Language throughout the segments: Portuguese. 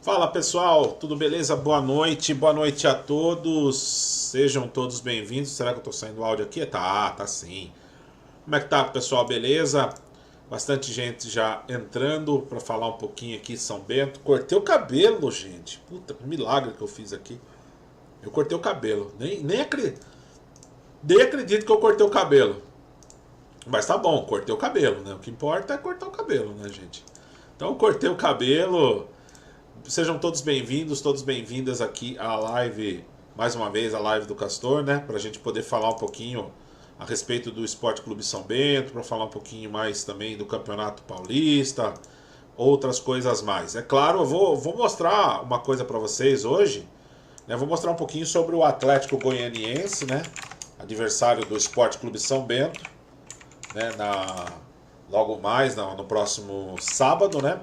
Fala pessoal, tudo beleza? Boa noite a todos. Sejam todos bem-vindos. Será que eu tô saindo áudio aqui? Tá sim. Como é que tá, pessoal? Beleza? Bastante gente já entrando para falar um pouquinho aqui de São Bento. Cortei o cabelo, gente. Puta, que milagre que eu fiz aqui. Eu cortei o cabelo. Nem acredito que eu cortei o cabelo. Mas tá bom, cortei o cabelo, né? O que importa é cortar o cabelo, né, gente? Então eu cortei o cabelo. Sejam todos bem-vindos, todas bem-vindas aqui à live, mais uma vez, a live do Castor, né? Para a gente poder falar um pouquinho a respeito do Esporte Clube São Bento, para falar um pouquinho mais também do Campeonato Paulista, outras coisas mais. É claro, eu vou mostrar uma coisa para vocês hoje, né? Vou mostrar um pouquinho sobre o Atlético Goianiense, né? Adversário do Esporte Clube São Bento, né? Logo mais, no próximo sábado, né?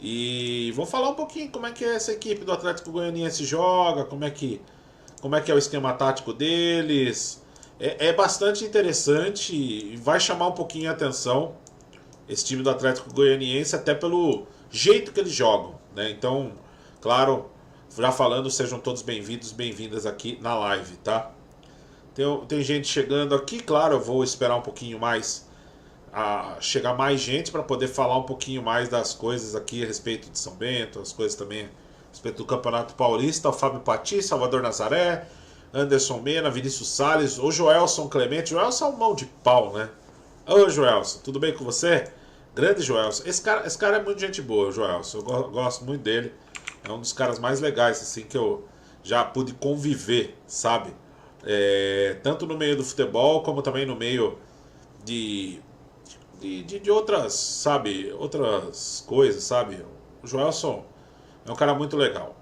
E vou falar um pouquinho como é que essa equipe do Atlético Goianiense joga, como é que é o esquema tático deles. É bastante interessante e vai chamar um pouquinho a atenção esse time do Atlético Goianiense, até pelo jeito que eles jogam, né? Então, claro, já falando, sejam todos bem-vindos, bem-vindas aqui na live, tá? Tem gente chegando aqui, claro, eu vou esperar um pouquinho mais a chegar mais gente para poder falar um pouquinho mais das coisas aqui a respeito de São Bento, as coisas também a respeito do Campeonato Paulista. O Fábio Pati, Salvador Nazaré, Anderson Mena, Vinícius Salles, o Joelson Clemente. O Joelson é um mão de pau, né? Ô Joelson, tudo bem com você? Grande Joelson. Esse cara é muito gente boa, o Joelson. Eu gosto muito dele. É um dos caras mais legais assim que eu já pude conviver, sabe? Tanto no meio do futebol como também no meio de outras, sabe, outras coisas, sabe? O Joelson é um cara muito legal.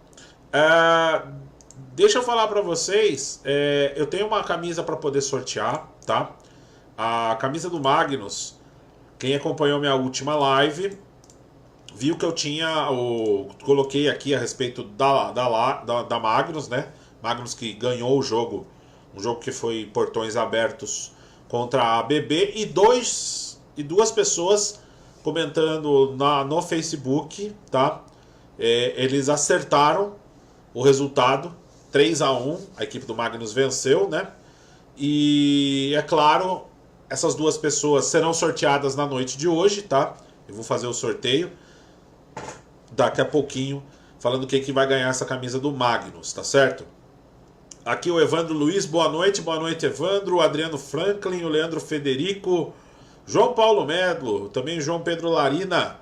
Deixa eu falar pra vocês, eu tenho uma camisa pra poder sortear, tá? A camisa do Magnus. Quem acompanhou minha última live viu que eu coloquei aqui a respeito da Magnus, né? Magnus que ganhou o jogo, um jogo que foi portões abertos contra a ABB, e duas pessoas comentando no Facebook, tá? Eles acertaram o resultado, 3-1, a equipe do Magnus venceu, né? E é claro, essas duas pessoas serão sorteadas na noite de hoje, tá? Eu vou fazer o sorteio daqui a pouquinho, falando quem que vai ganhar essa camisa do Magnus, tá certo? Aqui o Evandro Luiz, boa noite Evandro, o Adriano Franklin, o Leandro Federico, João Paulo Medlo, também João Pedro Larina,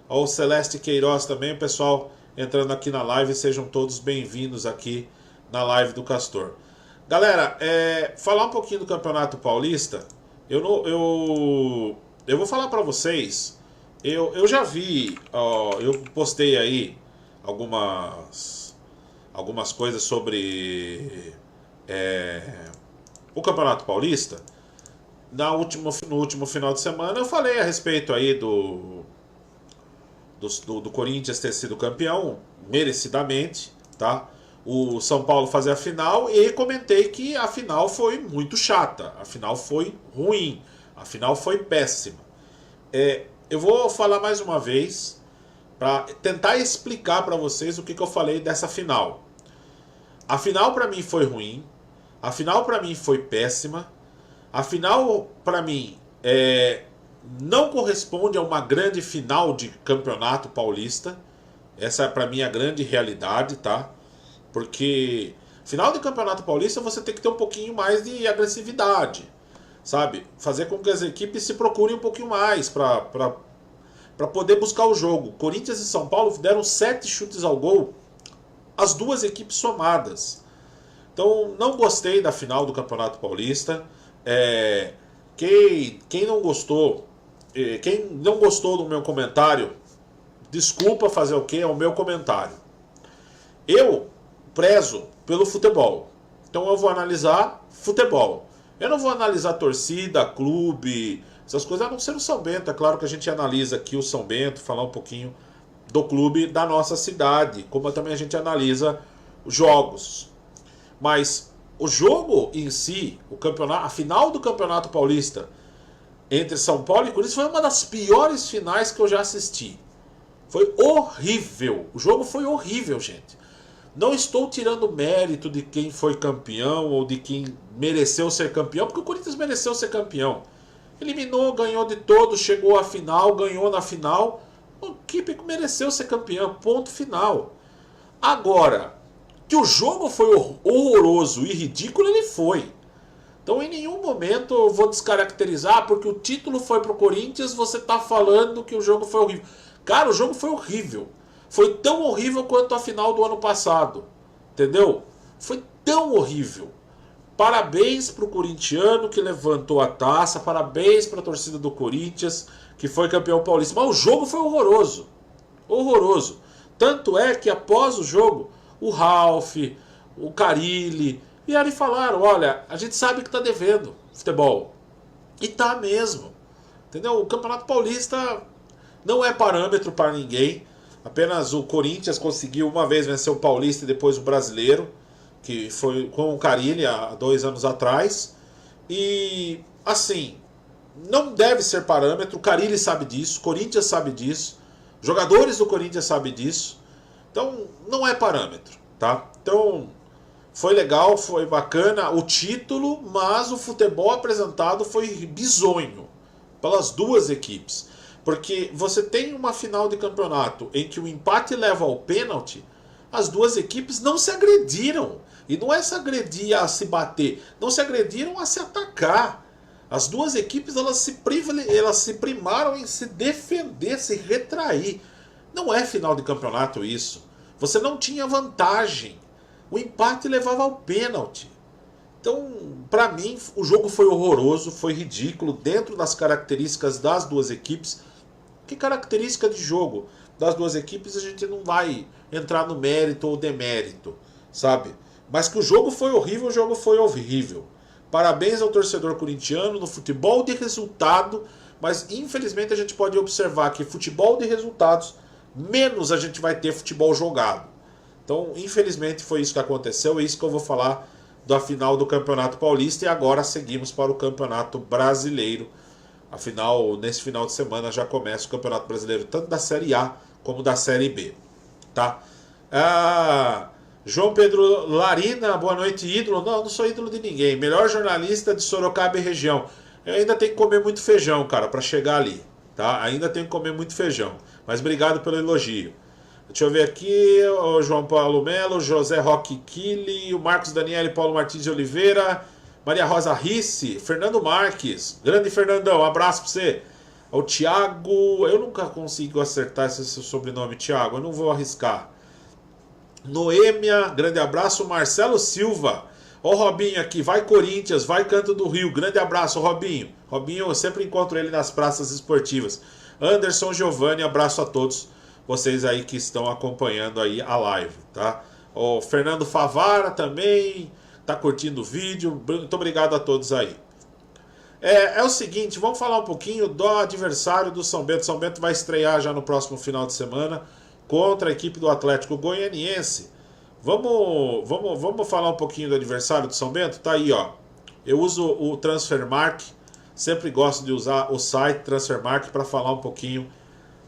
o Celeste Queiroz também, o pessoal entrando aqui na live, sejam todos bem-vindos aqui na live do Castor. Galera, falar um pouquinho do Campeonato Paulista, eu vou falar pra vocês, eu já vi, eu postei aí algumas coisas sobre o Campeonato Paulista. No último final de semana eu falei a respeito aí do Corinthians ter sido campeão merecidamente, tá? O São Paulo fazer a final, e comentei que a final foi muito chata, a final foi ruim, a final foi péssima. Eu vou falar mais uma vez para tentar explicar para vocês o que eu falei dessa final. A final para mim foi ruim, a final para mim foi péssima. A final, para mim, não corresponde a uma grande final de campeonato paulista. Essa é, para mim, a grande realidade, tá? Porque final de campeonato paulista você tem que ter um pouquinho mais de agressividade, sabe? Fazer com que as equipes se procurem um pouquinho mais para poder buscar o jogo. Corinthians e São Paulo deram 7 chutes ao gol, as duas equipes somadas. Então, não gostei da final do Campeonato Paulista. Quem não gostou do meu comentário, desculpa, fazer o que? É o meu comentário. Eu prezo pelo futebol, então eu vou analisar futebol. Eu não vou analisar torcida, clube, essas coisas, a não ser o São Bento. É claro que a gente analisa aqui o São Bento, falar um pouquinho do clube da nossa cidade, como também a gente analisa os jogos. Mas o jogo em si, a final do Campeonato Paulista entre São Paulo e Corinthians foi uma das piores finais que eu já assisti. Foi horrível. O jogo foi horrível, gente. Não estou tirando mérito de quem foi campeão ou de quem mereceu ser campeão, porque o Corinthians mereceu ser campeão. Eliminou, ganhou de todos, chegou à final, ganhou na final. A equipe que mereceu ser campeão, ponto final. Agora, que o jogo foi horroroso e ridículo, ele foi. Então em nenhum momento eu vou descaracterizar, porque o título foi pro Corinthians, você tá falando que o jogo foi horrível. Cara, o jogo foi horrível. Foi tão horrível quanto a final do ano passado. Entendeu? Foi tão horrível. Parabéns pro corintiano que levantou a taça, parabéns pra torcida do Corinthians, que foi campeão paulista. Mas o jogo foi horroroso. Horroroso. Tanto é que após o jogo, o Ralf, o Carille vieram e falaram: olha, a gente sabe que tá devendo futebol. E tá mesmo. Entendeu? O Campeonato Paulista não é parâmetro para ninguém. Apenas o Corinthians conseguiu uma vez vencer o Paulista e depois o Brasileiro, que foi com o Carille há 2 anos atrás. E assim, não deve ser parâmetro. O Carille sabe disso, o Corinthians sabe disso, jogadores do Corinthians sabem disso. Então não é parâmetro, tá? Então foi legal, foi bacana o título, mas o futebol apresentado foi bizonho pelas duas equipes. Porque você tem uma final de campeonato em que o empate leva ao pênalti, as duas equipes não se agrediram. E não é se agredir a se bater, não se agrediram a se atacar. As duas equipes elas se primaram em se defender, se retrair. Não é final de campeonato isso. Você não tinha vantagem. O empate levava ao pênalti. Então, para mim, o jogo foi horroroso, foi ridículo, dentro das características das duas equipes. Que característica de jogo das duas equipes a gente não vai entrar no mérito ou demérito, sabe? Mas que o jogo foi horrível, o jogo foi horrível. Parabéns ao torcedor corintiano no futebol de resultado, mas infelizmente a gente pode observar que futebol de resultados, menos a gente vai ter futebol jogado. Então, infelizmente foi isso que aconteceu, é isso que eu vou falar da final do Campeonato Paulista, e agora seguimos para o Campeonato Brasileiro. Afinal, nesse final de semana já começa o Campeonato Brasileiro, tanto da Série A como da Série B. Tá? João Pedro Larina, boa noite, ídolo. Não sou ídolo de ninguém. Melhor jornalista de Sorocaba e região. Eu ainda tenho que comer muito feijão, cara, para chegar ali. Tá? Ainda tenho que comer muito feijão. Mas obrigado pelo elogio. Deixa eu ver aqui, o João Paulo Melo, José Roque Kili, o Marcos Daniel, Paulo Martins de Oliveira, Maria Rosa Risse, Fernando Marques, grande Fernandão, um abraço pra você. O Thiago, eu nunca consigo acertar esse seu sobrenome, Thiago, eu não vou arriscar. Noêmia, grande abraço. Marcelo Silva, ó o Robinho aqui, vai Corinthians, vai Canto do Rio, grande abraço, Robinho. Robinho, eu sempre encontro ele nas praças esportivas. Anderson Giovanni, abraço a todos vocês aí que estão acompanhando aí a live, tá? O Fernando Favara também tá curtindo o vídeo, muito obrigado a todos aí. É o seguinte, vamos falar um pouquinho do adversário do São Bento. São Bento vai estrear já no próximo final de semana contra a equipe do Atlético Goianiense. Vamos falar um pouquinho do adversário do São Bento? Tá aí, ó. Eu uso o Transfermarkt, sempre gosto de usar o site Transfermarkt para falar um pouquinho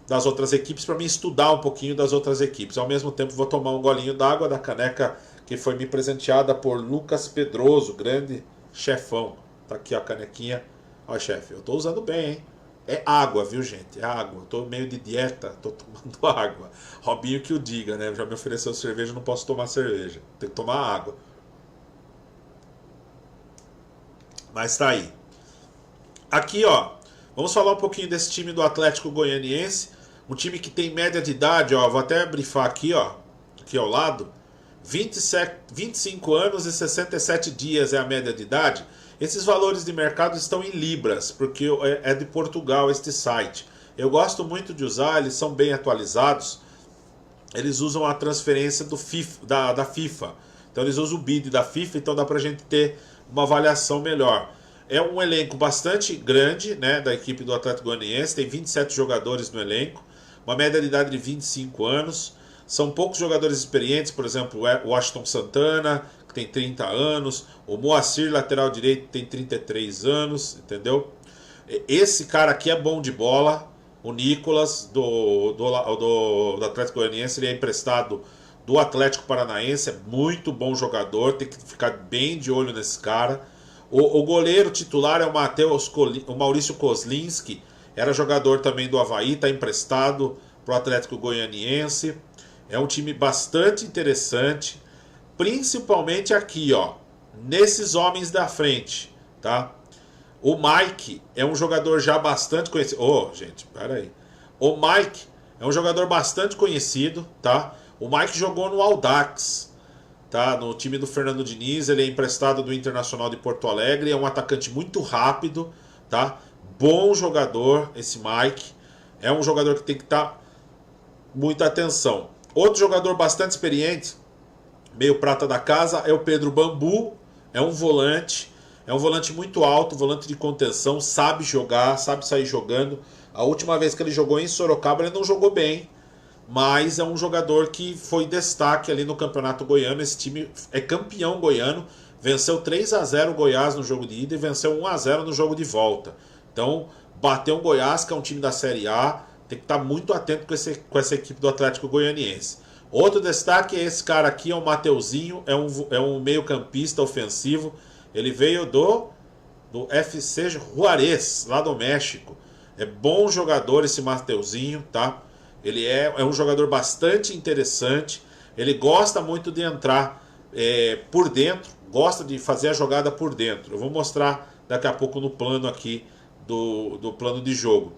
das outras equipes, para mim estudar um pouquinho das outras equipes. Ao mesmo tempo vou tomar um golinho d'água da caneca que foi me presenteada por Lucas Pedroso, grande chefão. Tá aqui a canequinha. Ó, chefe, eu tô usando bem, hein? É água, viu, gente? É água. Eu tô meio de dieta, tô tomando água. Robinho que o diga, né? Já me ofereceu cerveja, não posso tomar cerveja. Tem que tomar água. Mas tá aí. Aqui, ó. Vamos falar um pouquinho desse time do Atlético Goianiense. Um time que tem média de idade, ó. Vou até brifar aqui, ó. Aqui ao lado. 25 anos e 67 dias é a média de idade. Esses valores de mercado estão em libras, porque é de Portugal este site. Eu gosto muito de usar, eles são bem atualizados. Eles usam a transferência da FIFA. Então eles usam o bid da FIFA, então dá pra gente ter uma avaliação melhor. É um elenco bastante grande, né, da equipe do Atlético Goianiense, tem 27 jogadores no elenco, uma média de idade de 25 anos. São poucos jogadores experientes, por exemplo, o Washington Santana, que tem 30 anos, o Moacir, lateral direito, tem 33 anos, entendeu? Esse cara aqui é bom de bola, O Nicolas, do Atlético Goianiense, ele é emprestado do Atlético Paranaense, é muito bom jogador, tem que ficar bem de olho nesse cara. O goleiro titular é o Maurício Kozlinski, era jogador também do Avaí, está emprestado para o Atlético Goianiense. É um time bastante interessante, principalmente aqui, ó, nesses homens da frente, tá? O Mike é um jogador já bastante conhecido. Gente, peraí. O Mike é um jogador bastante conhecido, tá? O Mike jogou no Audax, tá? No time do Fernando Diniz. Ele é emprestado do Internacional de Porto Alegre. É um atacante muito rápido, tá? Bom jogador, esse Mike. É um jogador que tem que estar muita atenção. Outro jogador bastante experiente, meio prata da casa, é o Pedro Bambu. É um volante muito alto, volante de contenção, sabe jogar, sabe sair jogando. A última vez que ele jogou em Sorocaba, ele não jogou bem, mas é um jogador que foi destaque ali no Campeonato Goiano. Esse time é campeão goiano, venceu 3-0 o Goiás no jogo de ida e venceu 1-0 no jogo de volta. Então, bateu um Goiás, que é um time da Série A, tem que estar muito atento com essa equipe do Atlético Goianiense. Outro destaque é esse cara aqui, é o Mateuzinho, é um meio-campista ofensivo. Ele veio do FC Juárez, lá do México. É bom jogador esse Mateuzinho, tá? Ele é um jogador bastante interessante. Ele gosta muito de entrar por dentro, gosta de fazer a jogada por dentro. Eu vou mostrar daqui a pouco no plano aqui do plano de jogo.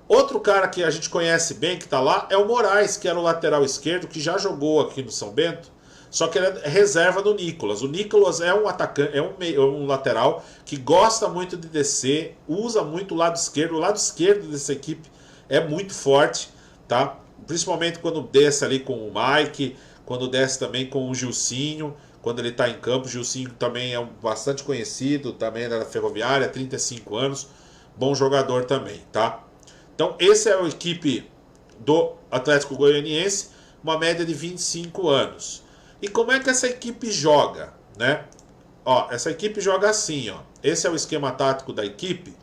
Outro cara que a gente conhece bem, que está lá, é o Moraes, que era o lateral esquerdo, que já jogou aqui no São Bento, só que ele é reserva do Nicolas. O Nicolas é um atacante, é um lateral que gosta muito de descer, usa muito o lado esquerdo. O lado esquerdo dessa equipe é muito forte, tá? Principalmente quando desce ali com o Mike, quando desce também com o Gilcinho, quando ele está em campo. O Gilcinho também é bastante conhecido, também da Ferroviária, 35 anos, bom jogador também, tá? Então, essa é a equipe do Atlético Goianiense, uma média de 25 anos. E como é que essa equipe joga, né? Ó, essa equipe joga assim, ó. Esse é o esquema tático da equipe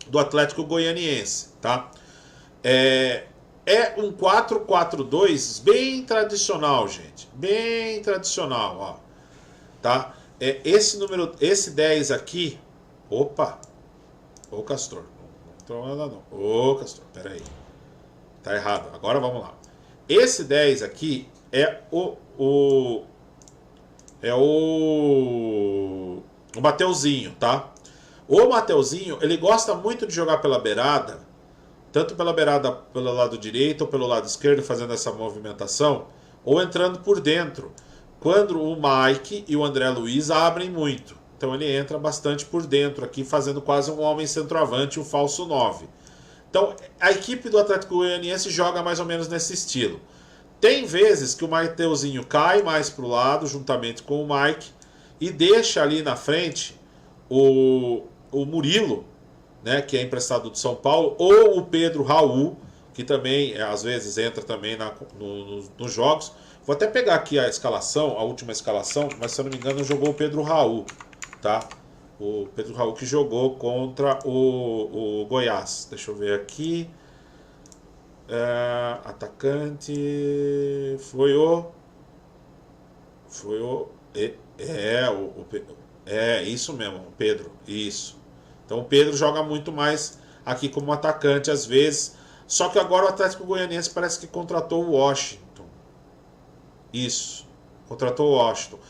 do Atlético Goianiense, tá? É um 4-4-2 bem tradicional, gente. Bem tradicional, ó. Tá? Esse 10 aqui... Opa! Ô, Castor. Não. Ô, Castor, peraí. Tá errado. Agora vamos lá. Esse 10 aqui é o Mateuzinho, tá? O Mateuzinho, ele gosta muito de jogar pela beirada, tanto pela beirada pelo lado direito ou pelo lado esquerdo, fazendo essa movimentação, ou entrando por dentro, quando o Mike e o André Luiz abrem muito. Então ele entra bastante por dentro aqui, fazendo quase um homem centroavante, um falso 9. Então a equipe do Atlético Goianiense joga mais ou menos nesse estilo. Tem vezes que o Mateuzinho cai mais para o lado, juntamente com o Mike, e deixa ali na frente o Murilo, né, que é emprestado do São Paulo, ou o Pedro Raul, que também às vezes entra também nos jogos. Vou até pegar aqui a escalação, a última escalação, mas se eu não me engano jogou o Pedro Raul, tá? O Pedro Raul que jogou contra o Goiás. Deixa eu ver aqui. Atacante isso mesmo, o Pedro, isso. Então o Pedro joga muito mais aqui como atacante às vezes, só que agora o Atlético Goianiense parece que contratou o Washington. Isso, contratou o Washington.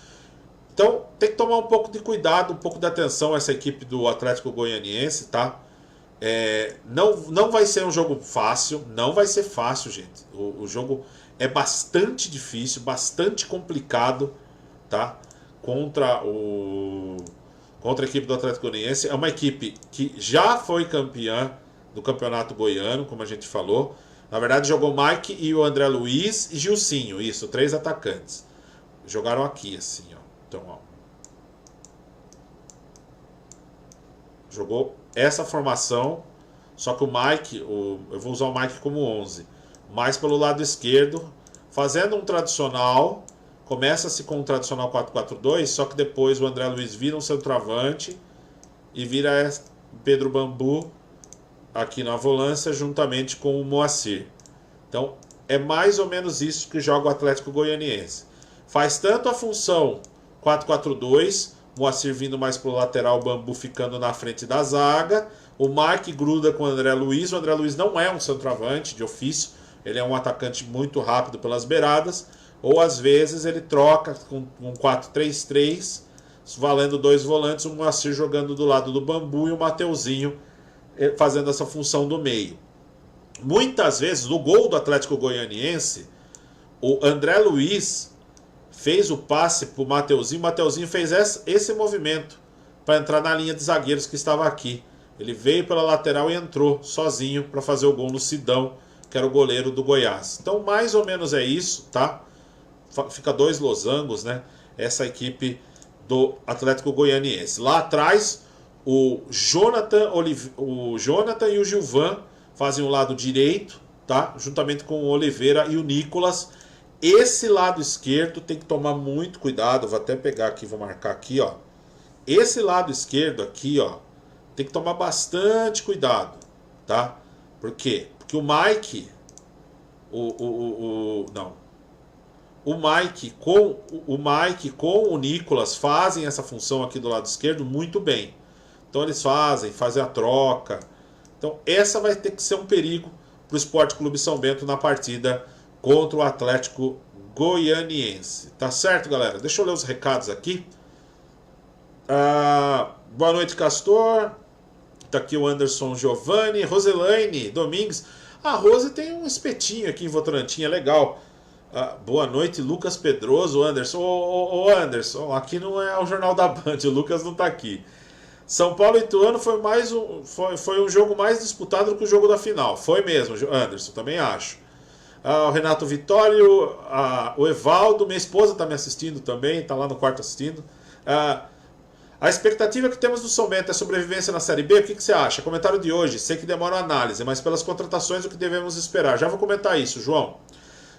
Então tem que tomar um pouco de cuidado, um pouco de atenção essa equipe do Atlético Goianiense, tá? Não vai ser um jogo fácil, não vai ser fácil, gente. O jogo é bastante difícil, bastante complicado, tá? Contra a equipe do Atlético Goianiense. É uma equipe que já foi campeã do Campeonato Goiano, como a gente falou. Na verdade jogou Mike e o André Luiz e Gilcinho, isso, 3 atacantes. Jogaram aqui assim, ó. Então, ó. Jogou essa formação, só que o Mike, eu vou usar o Mike como 11, mais pelo lado esquerdo, fazendo um tradicional, começa-se com um tradicional 4-4-2, só que depois o André Luiz vira um centroavante e vira Pedro Bambu aqui na volância juntamente com o Moacir. Então é mais ou menos isso que joga o Atlético Goianiense. Faz tanto a função 4-4-2, Moacir vindo mais para o lateral, Bambu ficando na frente da zaga. O Mike gruda com o André Luiz. O André Luiz não é um centroavante de ofício, ele é um atacante muito rápido pelas beiradas. Ou às vezes ele troca com um 4-3-3, valendo 2 volantes, o Moacir jogando do lado do Bambu e o Mateuzinho fazendo essa função do meio. Muitas vezes, no gol do Atlético Goianiense, o André Luiz fez o passe para o Mateuzinho. O Mateuzinho fez esse movimento para entrar na linha de zagueiros que estava aqui. Ele veio pela lateral e entrou sozinho para fazer o gol no Sidão, que era o goleiro do Goiás. Então, mais ou menos é isso, tá? Fica 2 losangos, né? Essa equipe do Atlético Goianiense. Lá atrás, o Jonathan e o Gilvan fazem o lado direito, tá? Juntamente com o Oliveira e o Nicolas. Esse lado esquerdo tem que tomar muito cuidado. Vou até pegar aqui, vou marcar aqui, ó. Esse lado esquerdo aqui, ó, tem que tomar bastante cuidado, tá? Por quê? Porque o Mike, o Mike com o Nicolas fazem essa função aqui do lado esquerdo muito bem. Então eles fazem a troca. Então essa vai ter que ser um perigo para o Sport Clube São Bento na partida contra o Atlético Goianiense. Tá certo, galera? Deixa eu ler os recados aqui. Boa noite, Castor. Tá aqui o Anderson Giovanni. Roselaine Domingues. A Rose tem um espetinho aqui em Votorantim, é legal. Boa noite, Lucas Pedroso. Anderson. Ô Anderson, aqui não é o Jornal da Band, o Lucas não tá aqui. São Paulo e Ituano foi um jogo mais disputado do que o jogo da final. Foi mesmo, Anderson, também acho. O Renato Vitório, o Evaldo, minha esposa está me assistindo também, está lá no quarto assistindo. A expectativa que temos do São Bento é sobrevivência na Série B? O que você acha? Comentário de hoje, sei que demora a análise, mas pelas contratações o que devemos esperar? Já vou comentar isso, João.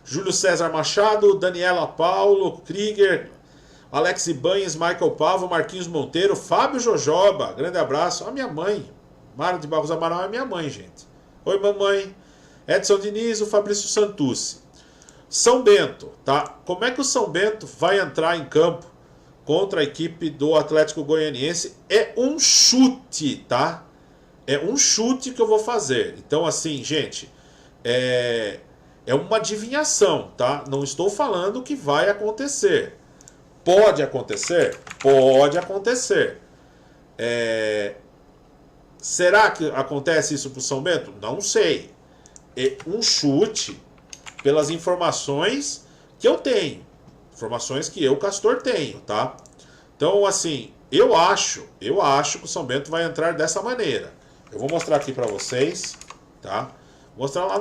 Júlio César Machado, Daniela Paulo, Krieger, Alex Ibanhes, Michael Pavo, Marquinhos Monteiro, Fábio Jojoba, grande abraço. A minha mãe, Mara de Barros Amaral é minha mãe, gente. Oi, mamãe. Edson Diniz, o Fabrício Santucci. São Bento, tá? Como é que o São Bento vai entrar em campo contra a equipe do Atlético Goianiense? É um chute, tá? É um chute que eu vou fazer. Então, assim, gente, é uma adivinhação, tá? Não estou falando que vai acontecer. Pode acontecer? Pode acontecer. Será que acontece isso para o São Bento? Não sei. É um chute pelas informações que eu tenho. Informações que eu, Castor, tenho, tá? Então, assim, eu acho que o São Bento vai entrar dessa maneira. Eu vou mostrar aqui para vocês, tá? Vou mostrar lá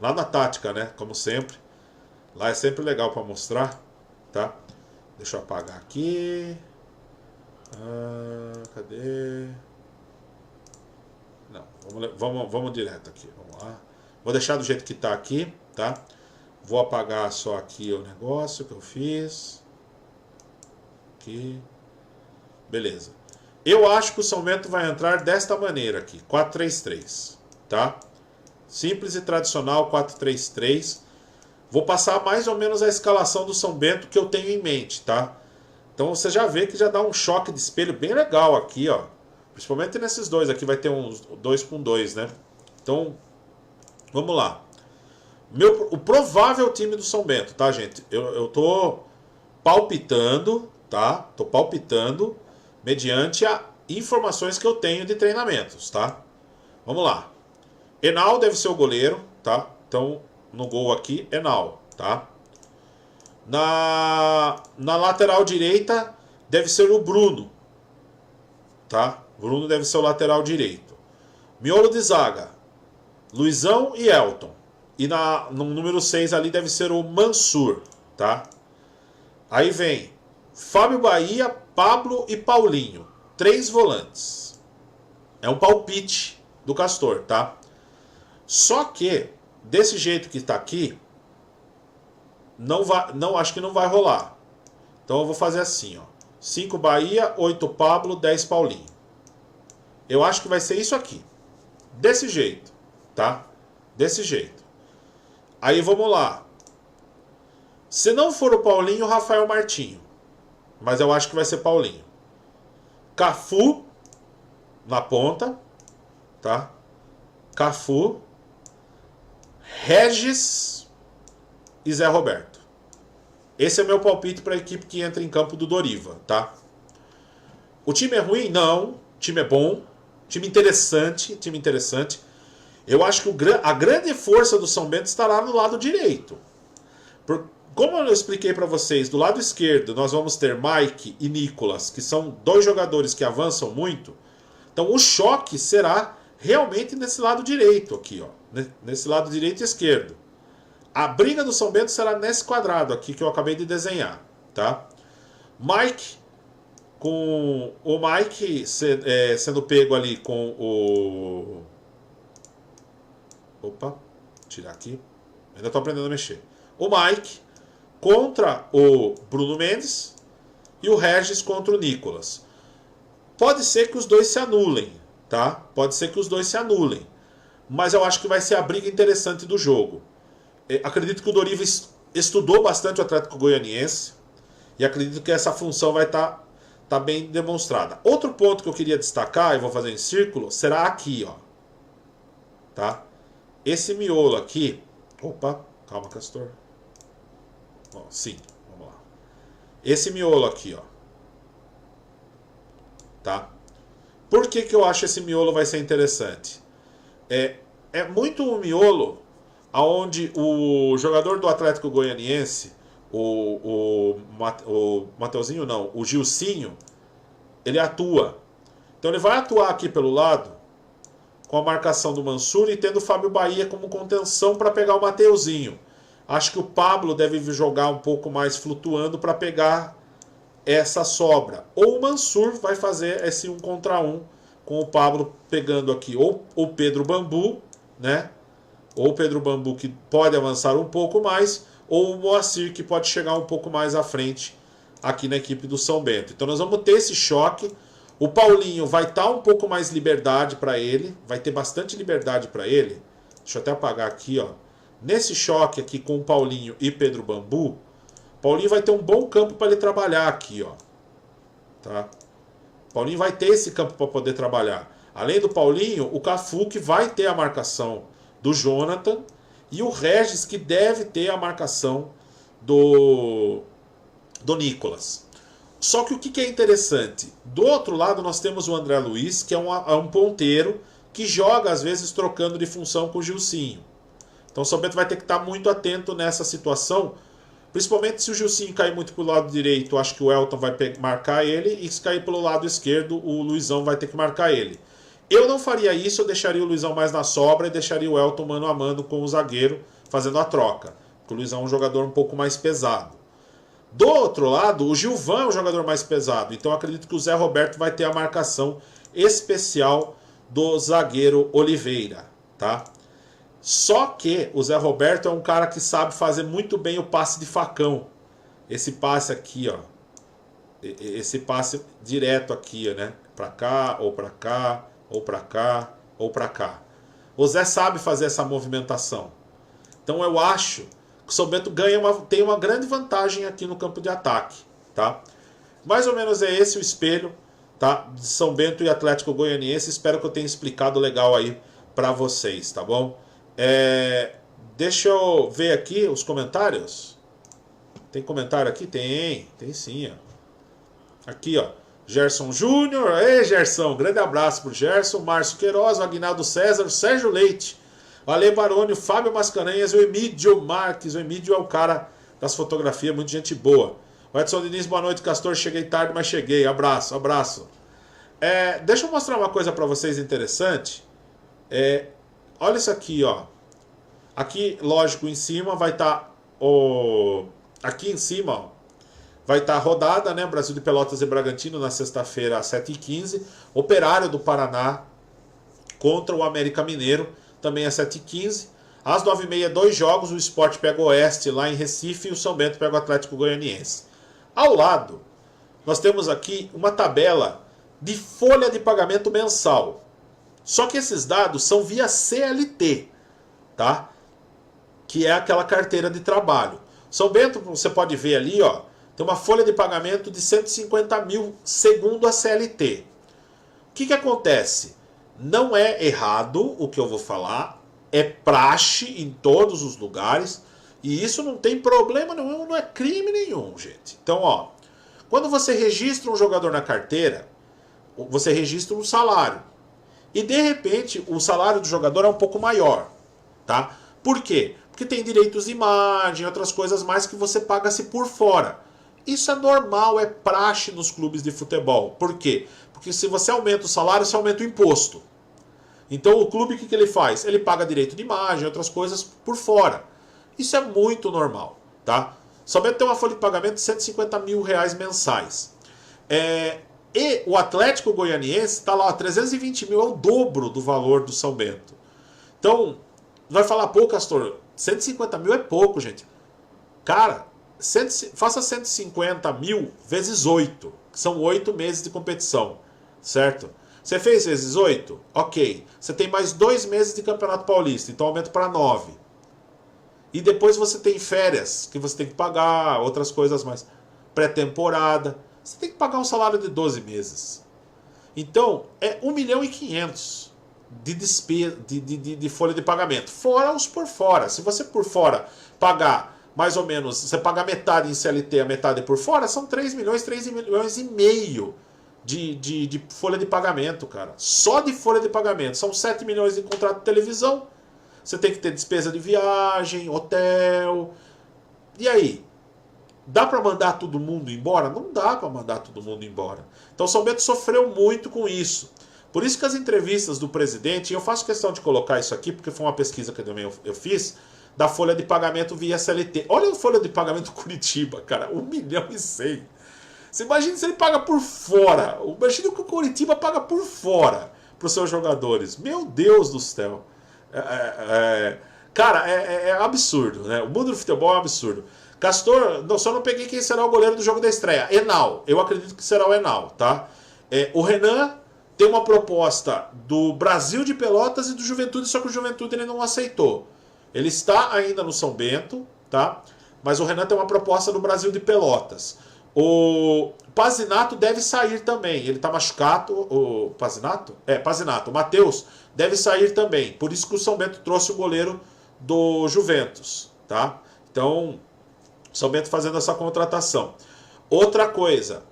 lá na tática, né? Como sempre. Lá é sempre legal para mostrar, tá? Deixa eu apagar aqui. Cadê? Não, vamos direto aqui. Vamos lá. Vou deixar do jeito que tá aqui, tá? Vou apagar só aqui o negócio que eu fiz. Aqui. Beleza. Eu acho que o São Bento vai entrar desta maneira aqui, 4-3-3, tá? Simples e tradicional 4-3-3. Vou passar mais ou menos a escalação do São Bento que eu tenho em mente, tá? Então você já vê que já dá um choque de espelho bem legal aqui, ó. Principalmente nesses dois aqui, vai ter uns 2-2, né? Então, vamos lá. O provável time do São Bento, tá, gente? Eu tô palpitando, tá? Tô palpitando mediante as informações que eu tenho de treinamentos, tá? Vamos lá. Enal deve ser o goleiro, tá? Então, no gol aqui, Enal, tá? Na lateral direita deve ser o Bruno, tá? Bruno deve ser o lateral direito. Miolo de zaga, Luizão e Elton. E no número 6 ali deve ser o Mansur, tá? Aí vem Fábio Bahia, Pablo e Paulinho. 3 volantes. É um palpite do Castor, tá? Só que, desse jeito que está aqui, acho que não vai rolar. Então eu vou fazer assim, ó. 5 Bahia, 8 Pablo, 10 Paulinho. Eu acho que vai ser isso aqui. Desse jeito, tá? Desse jeito. Aí vamos lá. Se não for o Paulinho, o Rafael Martinho. Mas eu acho que vai ser Paulinho. Cafu na ponta, tá? Cafu, Regis e Zé Roberto. Esse é meu palpite para a equipe que entra em campo do Doriva, tá? O time é ruim? Não. O time é bom. Time interessante. Time interessante. Eu acho que a grande força do São Bento estará no lado direito. Como eu expliquei para vocês, do lado esquerdo nós vamos ter Mike e Nicolas, que são dois jogadores que avançam muito. Então o choque será realmente nesse lado direito aqui, ó, nesse lado direito e esquerdo. A briga do São Bento será nesse quadrado aqui que eu acabei de desenhar, tá? Mike, com o Mike sendo pego ali com o... Opa, tirar aqui. Ainda estou aprendendo a mexer. O Mike contra o Bruno Mendes e o Regis contra o Nicolas. Pode ser que os dois se anulem, tá? Pode ser que os dois se anulem. Mas eu acho que vai ser a briga interessante do jogo. Acredito que o Doriva estudou bastante o Atlético Goianiense e acredito que essa função vai estar bem demonstrada. Outro ponto que eu queria destacar, e vou fazer em círculo, será aqui, ó. Tá? Esse miolo aqui... Opa, calma, Castor. Ó, sim, vamos lá. Esse miolo aqui, ó. Tá? Por que eu acho esse miolo vai ser interessante? É muito um miolo onde o jogador do Atlético Goianiense, o Mateuzinho não, o Gilcinho, ele atua. Então ele vai atuar aqui pelo lado, com a marcação do Mansur e tendo o Fábio Bahia como contenção para pegar o Mateuzinho. Acho que o Pablo deve jogar um pouco mais flutuando para pegar essa sobra. Ou o Mansur vai fazer esse 1 contra 1 com o Pablo pegando aqui ou o Pedro Bambu, né? Ou o Pedro Bambu que pode avançar um pouco mais, ou o Moacir que pode chegar um pouco mais à frente aqui na equipe do São Bento. Então nós vamos ter esse choque. O Paulinho vai estar um pouco mais liberdade para ele, vai ter bastante liberdade para ele. Deixa eu até apagar aqui, ó. Nesse choque aqui com o Paulinho e Pedro Bambu, Paulinho vai ter um bom campo para ele trabalhar aqui, ó. Tá? Paulinho vai ter esse campo para poder trabalhar. Além do Paulinho, o Cafu que vai ter a marcação do Jonathan e o Regis que deve ter a marcação do Nicolas. Só que o que é interessante? Do outro lado nós temos o André Luiz, que é um ponteiro que joga às vezes trocando de função com o Gilcinho. Então o São Bento vai ter que estar muito atento nessa situação, principalmente se o Gilcinho cair muito para o lado direito, acho que o Elton vai marcar ele, e se cair pelo lado esquerdo, o Luizão vai ter que marcar ele. Eu não faria isso, eu deixaria o Luizão mais na sobra e deixaria o Elton mano a mano com o zagueiro fazendo a troca, porque o Luizão é um jogador um pouco mais pesado. Do outro lado, o Gilvan é um jogador mais pesado, então eu acredito que o Zé Roberto vai ter a marcação especial do zagueiro Oliveira, tá? Só que o Zé Roberto é um cara que sabe fazer muito bem o passe de facão. Esse passe aqui, ó. Esse passe direto aqui, né? Pra cá, ou pra cá, ou pra cá, ou pra cá. O Zé sabe fazer essa movimentação. Então eu acho que o São Bento tem uma grande vantagem aqui no campo de ataque, tá? Mais ou menos é esse o espelho, tá? De São Bento e Atlético Goianiense. Espero que eu tenha explicado legal aí pra vocês, tá bom? Deixa eu ver aqui os comentários. Tem comentário aqui? Tem sim, ó. Aqui, ó. Gerson Júnior. Ei, Gerson, grande abraço pro Gerson. Márcio Queiroz, Aguinaldo César, Sérgio Leite, Ale Baroni, Fábio Mascarenhas, o Emídio Marques. O Emídio é o cara das fotografias, muita gente boa. O Edson Diniz, boa noite, Castor. Cheguei tarde, mas cheguei. Abraço, abraço. Deixa eu mostrar uma coisa pra vocês interessante. Olha isso aqui, ó. Aqui, lógico, em cima vai estar aqui em cima, ó, vai estar a rodada, né? Brasil de Pelotas e Bragantino na sexta-feira às 7h15. Operário do Paraná contra o América Mineiro, também às 7h15. Às 9h30, 2 jogos. O Sport pega o Oeste lá em Recife e o São Bento pega o Atlético Goianiense. Ao lado, nós temos aqui uma tabela de folha de pagamento mensal. Só que esses dados são via CLT, tá? Que é aquela carteira de trabalho. São Bento, você pode ver ali, ó, tem uma folha de pagamento de 150 mil segundo a CLT. O que acontece? Não é errado o que eu vou falar, é praxe em todos os lugares, e isso não tem problema nenhum, não é crime nenhum, gente. Então, ó, quando você registra um jogador na carteira, você registra um salário. E de repente, o salário do jogador é um pouco maior, tá? Por quê? Porque tem direitos de imagem, outras coisas mais que você paga-se por fora. Isso é normal, é praxe nos clubes de futebol. Por quê? Porque se você aumenta o salário, você aumenta o imposto. Então o clube, o que ele faz? Ele paga direito de imagem, outras coisas por fora. Isso é muito normal, tá? Somente tem uma folha de pagamento de 150 mil reais mensais. E o Atlético Goianiense está lá, 320 mil, é o dobro do valor do São Bento. Então, vai falar, pô, Castor, 150 mil é pouco, gente. Cara, faça 150 mil vezes 8, que são 8 meses de competição, certo? Você fez vezes 8? Ok. Você tem mais 2 meses de Campeonato Paulista, então aumenta para 9. E depois você tem férias, que você tem que pagar, outras coisas mais. Pré-temporada. Você tem que pagar um salário de 12 meses. Então, é 1 milhão e 500 de despesa, de folha de pagamento. Fora os por fora. Se você por fora pagar mais ou menos, você pagar metade em CLT, a metade por fora, são 3 milhões e meio de folha de pagamento, cara. Só de folha de pagamento. São 7 milhões de contrato de televisão. Você tem que ter despesa de viagem, hotel. E aí? Dá para mandar todo mundo embora? Não dá para mandar todo mundo embora. Então São Bento sofreu muito com isso. Por isso que as entrevistas do presidente, e eu faço questão de colocar isso aqui, porque foi uma pesquisa que também eu fiz, da folha de pagamento via CLT. Olha a folha de pagamento Curitiba, cara, 1 milhão e 100. Você imagina se ele paga por fora. Imagina que o Curitiba paga por fora para os seus jogadores. Meu Deus do céu. Cara, é absurdo, né? O mundo do futebol é um absurdo. Castor, só não peguei quem será o goleiro do jogo da estreia. Enal, eu acredito que será o Enal, tá? O Renan tem uma proposta do Brasil de Pelotas e do Juventude, só que o Juventude ele não aceitou. Ele está ainda no São Bento, tá? Mas o Renan tem uma proposta do Brasil de Pelotas. O Pazinato deve sair também. Ele está machucado. O Pazinato? Pazinato. O Matheus deve sair também. Por isso que o São Bento trouxe o goleiro do Juventus, tá? Então, São Bento fazendo essa contratação. Outra coisa,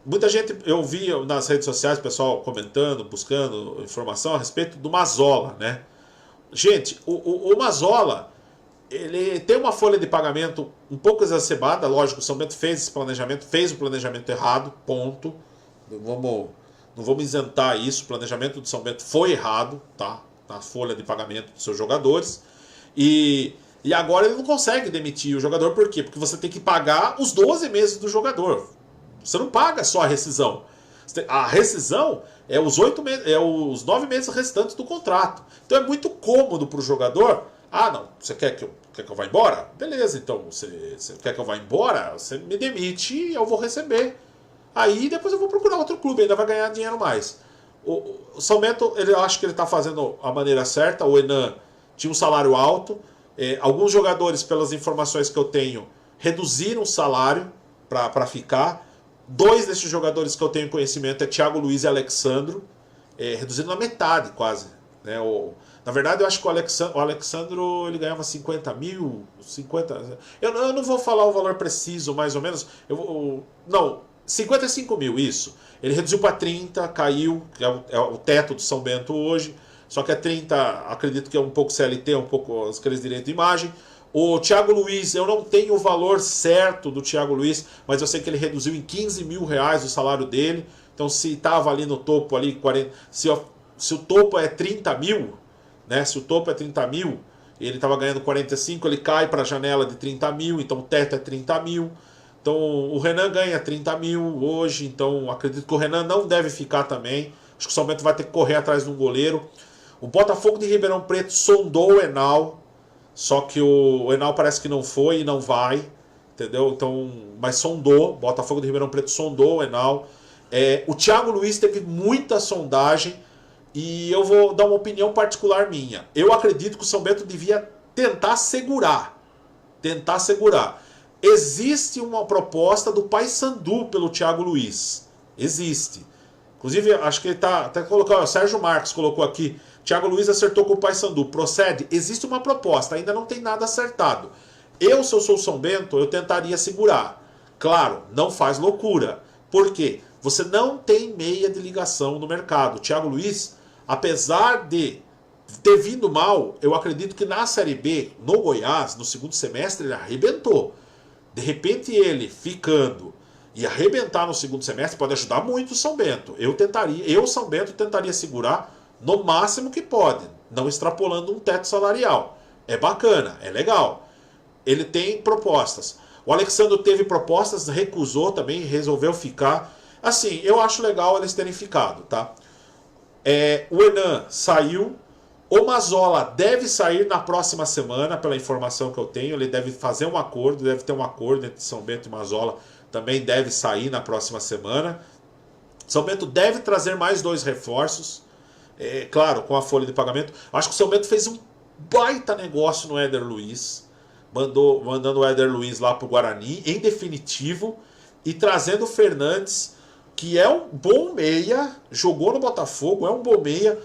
muita gente, eu vi nas redes sociais, pessoal comentando, buscando informação a respeito do Mazola, né? Gente, o Mazola, ele tem uma folha de pagamento um pouco exacerbada, lógico, o São Bento fez esse planejamento, fez o planejamento errado, ponto. Não vamos isentar isso, o planejamento do São Bento foi errado, tá? Na folha de pagamento dos seus jogadores. E agora ele não consegue demitir o jogador, por quê? Porque você tem que pagar os 12 meses do jogador. Você não paga só a rescisão. A rescisão é os 9 meses restantes do contrato. Então é muito cômodo para o jogador. Ah, não, você quer que eu vá embora? Beleza, então você quer que eu vá embora? Você me demite e eu vou receber. Aí depois eu vou procurar outro clube, ainda vai ganhar dinheiro mais. O São Bento, eu acho que ele está fazendo a maneira certa. O Enan tinha um salário alto. Alguns jogadores, pelas informações que eu tenho, reduziram o salário para ficar. 2 desses jogadores que eu tenho conhecimento é Thiago Luiz e Alexandro, reduzindo na metade quase. Né? Na verdade, eu acho que o Alexandro ele ganhava 50 mil, 50... Eu não vou falar o valor preciso, mais ou menos. Não, 55 mil, isso. Ele reduziu para 30, caiu, que é o teto do São Bento hoje. Só que é 30, acredito que é um pouco CLT, um pouco aqueles direitos de imagem. O Thiago Luiz, eu não tenho o valor certo do Thiago Luiz, mas eu sei que ele reduziu em 15 mil reais o salário dele. Então se estava ali no topo, ali 40, se o topo é 30 mil, né? Se o topo é 30 mil, ele estava ganhando 45, ele cai para a janela de 30 mil, então o teto é 30 mil. Então o Renan ganha 30 mil hoje, então acredito que o Renan não deve ficar também. Acho que o São Bento vai ter que correr atrás de um goleiro. O Botafogo de Ribeirão Preto sondou o Enal, só que o Enal parece que não foi e não vai, entendeu? Então, mas sondou, Botafogo de Ribeirão Preto sondou o Enal. O Thiago Luiz teve muita sondagem e eu vou dar uma opinião particular minha. Eu acredito que o São Bento devia tentar segurar. Tentar segurar. Existe uma proposta do Paysandu pelo Thiago Luiz. Existe. Inclusive, acho que ele tá até colocando, o Sérgio Marques colocou aqui, Thiago Luiz acertou com o Paysandu. Procede? Existe uma proposta, ainda não tem nada acertado. Se eu sou o São Bento, eu tentaria segurar. Claro, não faz loucura. Por quê? Você não tem meia de ligação no mercado. O Thiago Luiz, apesar de ter vindo mal, eu acredito que na Série B, no Goiás, no segundo semestre, ele arrebentou. De repente ele ficando e arrebentar no segundo semestre pode ajudar muito o São Bento. São Bento, tentaria segurar no máximo que pode, não extrapolando um teto salarial. É bacana, é legal. Ele tem propostas. O Alexandre teve propostas, recusou também, resolveu ficar. Assim, eu acho legal eles terem ficado, tá? O Hernan saiu. O Mazzola deve sair na próxima semana, pela informação que eu tenho. Ele deve fazer um acordo, deve ter um acordo entre São Bento e Mazzola. Também deve sair na próxima semana. São Bento deve trazer mais 2 reforços. Claro, com a folha de pagamento. Acho que o São Bento fez um baita negócio no Éder Luiz. Mandando o Éder Luiz lá para o Guarani, em definitivo. E trazendo o Fernandes, que é um bom meia. Jogou no Botafogo, é um bom meia.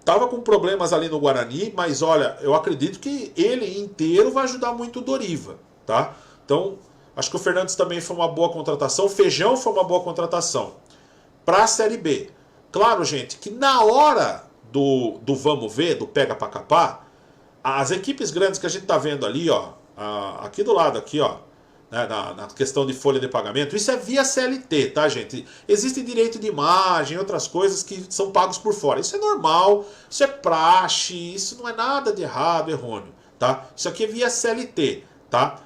Tava com problemas ali no Guarani, mas olha, eu acredito que ele inteiro vai ajudar muito o Doriva, tá? Então, acho que o Fernandes também foi uma boa contratação, o Feijão foi uma boa contratação. Para a Série B. Claro, gente, que na hora do vamos ver, do pega pra capar, as equipes grandes que a gente tá vendo ali, ó, aqui do lado, aqui, ó, né, na questão de folha de pagamento, isso é via CLT, tá, gente? Existe direito de imagem, outras coisas que são pagos por fora. Isso é normal, isso é praxe, isso não é nada de errado, errôneo, tá? Isso aqui é via CLT, tá?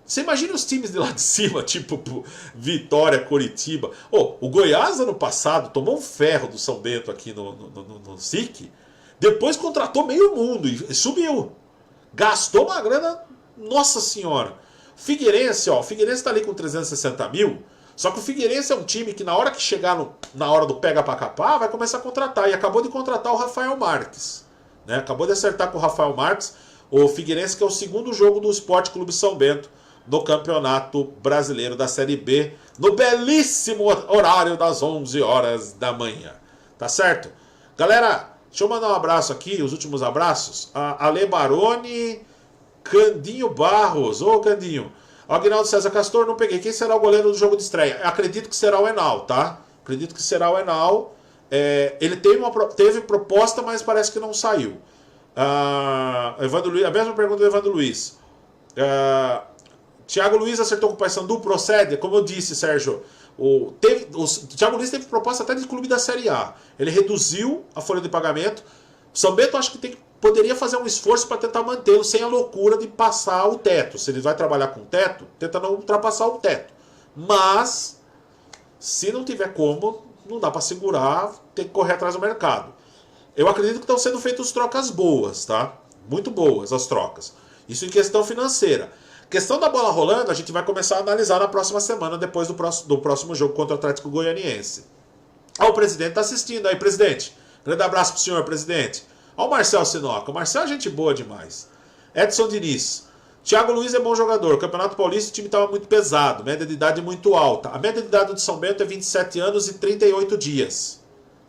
Você imagina os times de lá de cima, tipo Vitória, Coritiba. O Goiás, ano passado, tomou um ferro do São Bento aqui no SIC, depois contratou meio mundo e subiu. Gastou uma grana, nossa senhora. Figueirense, o Figueirense tá ali com 360 mil, só que o Figueirense é um time que na hora que chegar na hora do pega pra capar, vai começar a contratar, e acabou de contratar o Rafael Marques, né? Acabou de acertar com o Rafael Marques, o Figueirense, que é o segundo jogo do Sport Clube São Bento, no Campeonato Brasileiro da Série B, no belíssimo horário das 11 horas da manhã, tá certo? Galera, deixa eu mandar um abraço aqui, os últimos abraços, a Ale Baroni, Candinho Barros, Candinho. Aguinaldo César Castor, não peguei. Quem será o goleiro do jogo de estreia? Acredito que será o Enal, tá? Acredito que será o Enal. Ele teve proposta, mas parece que não saiu. Evandro Luiz, a mesma pergunta do Evandro Luiz. Thiago Luiz acertou com o Paysandu, procede? Como eu disse, Sérgio, o Thiago Luiz teve proposta até de clube da Série A. Ele reduziu a folha de pagamento. O São Bento acho que poderia fazer um esforço para tentar mantê-lo sem a loucura de passar o teto. Se ele vai trabalhar com teto, tenta não ultrapassar o teto. Mas, se não tiver como, não dá para segurar, tem que correr atrás do mercado. Eu acredito que estão sendo feitas trocas boas, tá? Muito boas as trocas. Isso em questão financeira. Questão da bola rolando, a gente vai começar a analisar na próxima semana, depois do próximo jogo contra o Atlético Goianiense. O presidente está assistindo aí, presidente. Grande abraço pro senhor, presidente. Olha o Marcel Sinoca. O Marcel é gente boa demais. Edson Diniz. Thiago Luiz é bom jogador. Campeonato Paulista o time estava muito pesado. Média de idade muito alta. A média de idade do São Bento é 27 anos e 38 dias.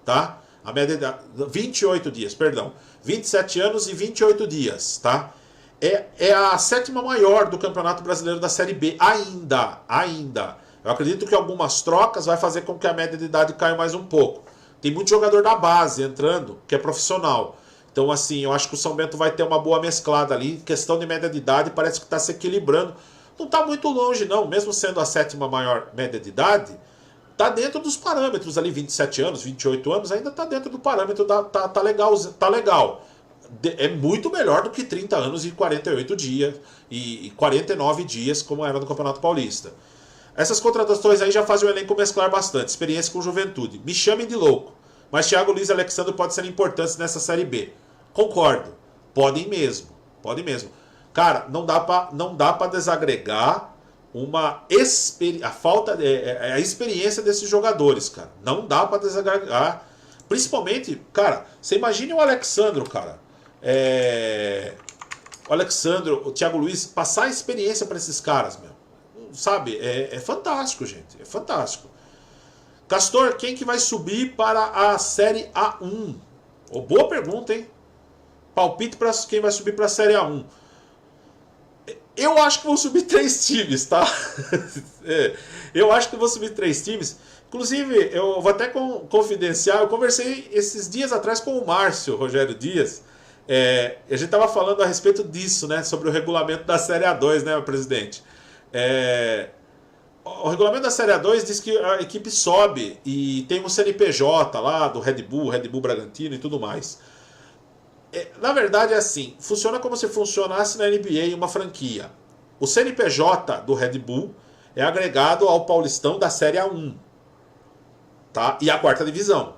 Tá? A média de idade... 28 dias, perdão. 27 anos e 28 dias. Tá? É a 7ª maior do Campeonato Brasileiro da Série B. Ainda. Eu acredito que algumas trocas vai fazer com que a média de idade caia mais um pouco. Tem muito jogador da base entrando, que é profissional. Então, assim, eu acho que o São Bento vai ter uma boa mesclada ali. Questão de média de idade, parece que está se equilibrando. Não está muito longe, não. Mesmo sendo a 7ª maior média de idade, está dentro dos parâmetros ali, 27 anos, 28 anos, ainda está dentro do parâmetro, tá legal. É muito melhor do que 30 anos e 48 dias, e 49 dias, como era no Campeonato Paulista. Essas contratações aí já fazem o elenco mesclar bastante, experiência com juventude. Me chamem de louco, mas Thiago Luiz e Alexandre podem ser importantes nessa Série B. Concordo. Podem mesmo. Cara, não dá pra desagregar a falta a experiência desses jogadores, cara. Não dá para desagregar. Principalmente, cara, você imagine o Alexandro, cara. O Alexandro, o Thiago Luiz, passar a experiência para esses caras, meu. Sabe? É fantástico, gente. É fantástico. Castor, quem que vai subir para a Série A1? Oh, boa pergunta, hein? Palpite para quem vai subir para a Série A1. Eu acho que vão subir 3 times, tá? Eu acho que vão subir 3 times. Inclusive, eu vou até confidenciar, eu conversei esses dias atrás com o Márcio Rogério Dias. A gente estava falando a respeito disso, né? Sobre o regulamento da Série A2, né, presidente? O regulamento da Série A2 diz que a equipe sobe e tem um CNPJ lá do Red Bull Bragantino e tudo mais. Na verdade é assim, funciona como se funcionasse na NBA uma franquia. O CNPJ do Red Bull é agregado ao Paulistão da Série A1, tá? E à 4ª divisão.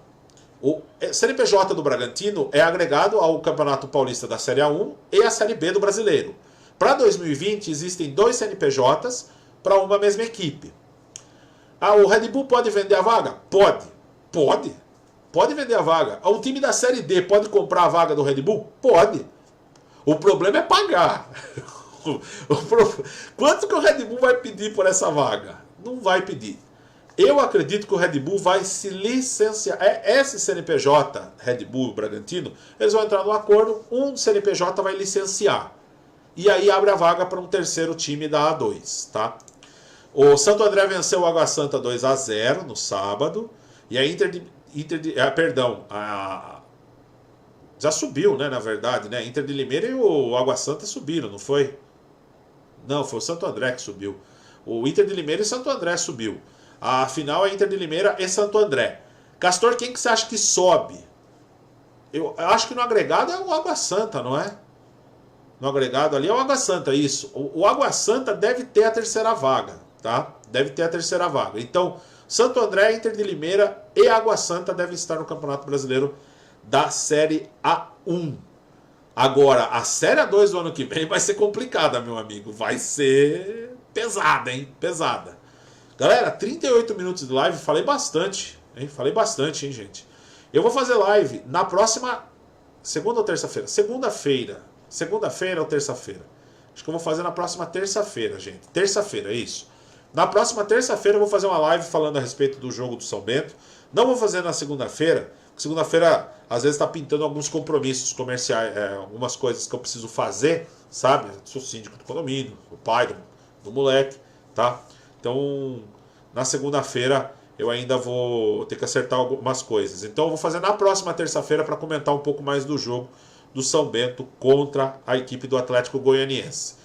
O CNPJ do Bragantino é agregado ao Campeonato Paulista da Série A1 e à Série B do Brasileiro. Para 2020 existem 2 CNPJs para uma mesma equipe. O Red Bull pode vender a vaga? Pode vender a vaga. O time da Série D pode comprar a vaga do Red Bull? Pode. O problema é pagar. Quanto que o Red Bull vai pedir por essa vaga? Não vai pedir. Eu acredito que o Red Bull vai se licenciar. Esse CNPJ, Red Bull Bragantino, eles vão entrar no acordo, um CNPJ vai licenciar. E aí abre a vaga para um terceiro time da A2, tá? O Santo André venceu o Água Santa 2-0 no sábado. E a já subiu, né, na verdade, né? Inter de Limeira e o Água Santa subiram, não foi? Não, foi o Santo André que subiu. O Inter de Limeira e Santo André subiu. A final é Inter de Limeira e Santo André. Castor, quem que você acha que sobe? Eu acho que no agregado é o Água Santa, não é? No agregado ali é o Água Santa, isso. O Água Santa deve ter a terceira vaga, tá? Deve ter a terceira vaga. Então, Santo André, Inter de Limeira e Água Santa devem estar no Campeonato Brasileiro da Série A1. Agora, a Série A2 do ano que vem vai ser complicada, meu amigo. Vai ser pesada, hein? Pesada. Galera, 38 minutos de live, falei bastante, hein? Falei bastante, hein, gente? Eu vou fazer live na próxima segunda ou terça-feira? Segunda-feira ou terça-feira? Acho que eu vou fazer na próxima terça-feira, gente. Terça-feira, isso. Na próxima terça-feira eu vou fazer uma live falando a respeito do jogo do São Bento. Não vou fazer na segunda-feira. Segunda-feira, às vezes, está pintando alguns compromissos comerciais, algumas coisas que eu preciso fazer, sabe? Sou síndico do condomínio, o pai do moleque, tá? Então, na segunda-feira eu ainda vou ter que acertar algumas coisas. Então, eu vou fazer na próxima terça-feira para comentar um pouco mais do jogo do São Bento contra a equipe do Atlético Goianiense.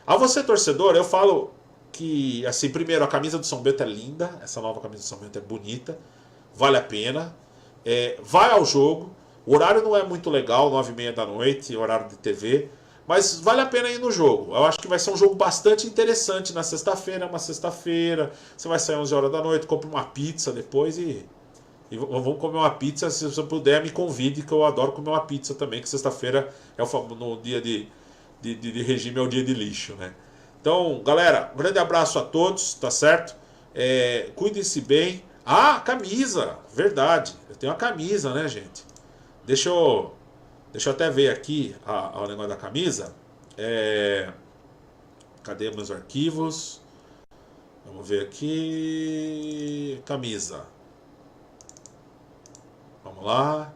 A você, torcedor, eu falo que, assim, primeiro, a camisa do São Bento é linda, essa nova camisa do São Bento é bonita, vale a pena. Vai ao jogo, o horário não é muito legal, 9h30 da noite, horário de TV, mas vale a pena ir no jogo. Eu acho que vai ser um jogo bastante interessante na sexta-feira, você vai sair 11 horas da noite, compra uma pizza depois e vamos comer uma pizza. Se você puder, me convide, que eu adoro comer uma pizza também, que sexta-feira no dia de regime, é o dia de lixo, né? Então, galera, um grande abraço a todos, tá certo? Cuidem-se bem. Camisa, verdade. Eu tenho uma camisa, né, gente? Deixa eu até ver aqui o negócio da camisa. Cadê meus arquivos? Vamos ver aqui. Camisa. Vamos lá.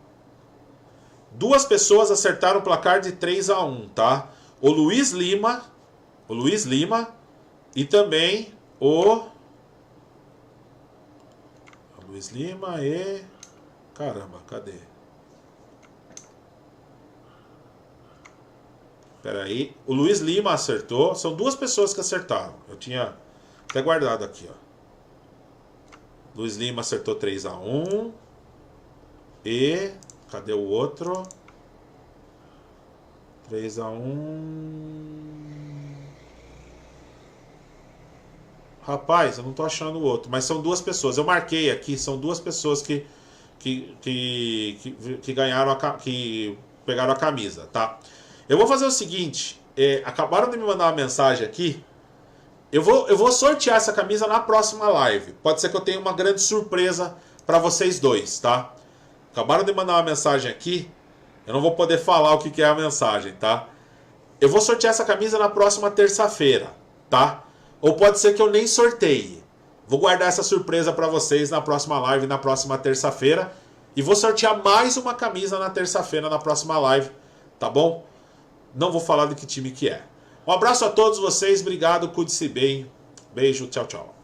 2 pessoas acertaram o placar de 3-1, tá? O Luiz Lima e também o Luiz Lima e... Caramba, cadê? Pera aí. O Luiz Lima acertou. São 2 pessoas que acertaram. Eu tinha até guardado aqui, ó. Luiz Lima acertou 3-1. E... Cadê o outro? 3-1... Rapaz, eu não tô achando o outro, mas são 2 pessoas. Eu marquei aqui, são 2 pessoas que ganharam, que pegaram a camisa, tá? Eu vou fazer o seguinte, acabaram de me mandar uma mensagem aqui, Eu vou sortear essa camisa na próxima live. Pode ser que eu tenha uma grande surpresa para vocês dois, tá? Acabaram de mandar uma mensagem aqui. Eu não vou poder falar o que é a mensagem, tá? Eu vou sortear essa camisa na próxima terça-feira, tá? Ou pode ser que eu nem sorteie. Vou guardar essa surpresa para vocês na próxima live, na próxima terça-feira. E vou sortear mais uma camisa na terça-feira, na próxima live, tá bom? Não vou falar de que time que é. Um abraço a todos vocês, obrigado, cuide-se bem. Beijo, tchau, tchau.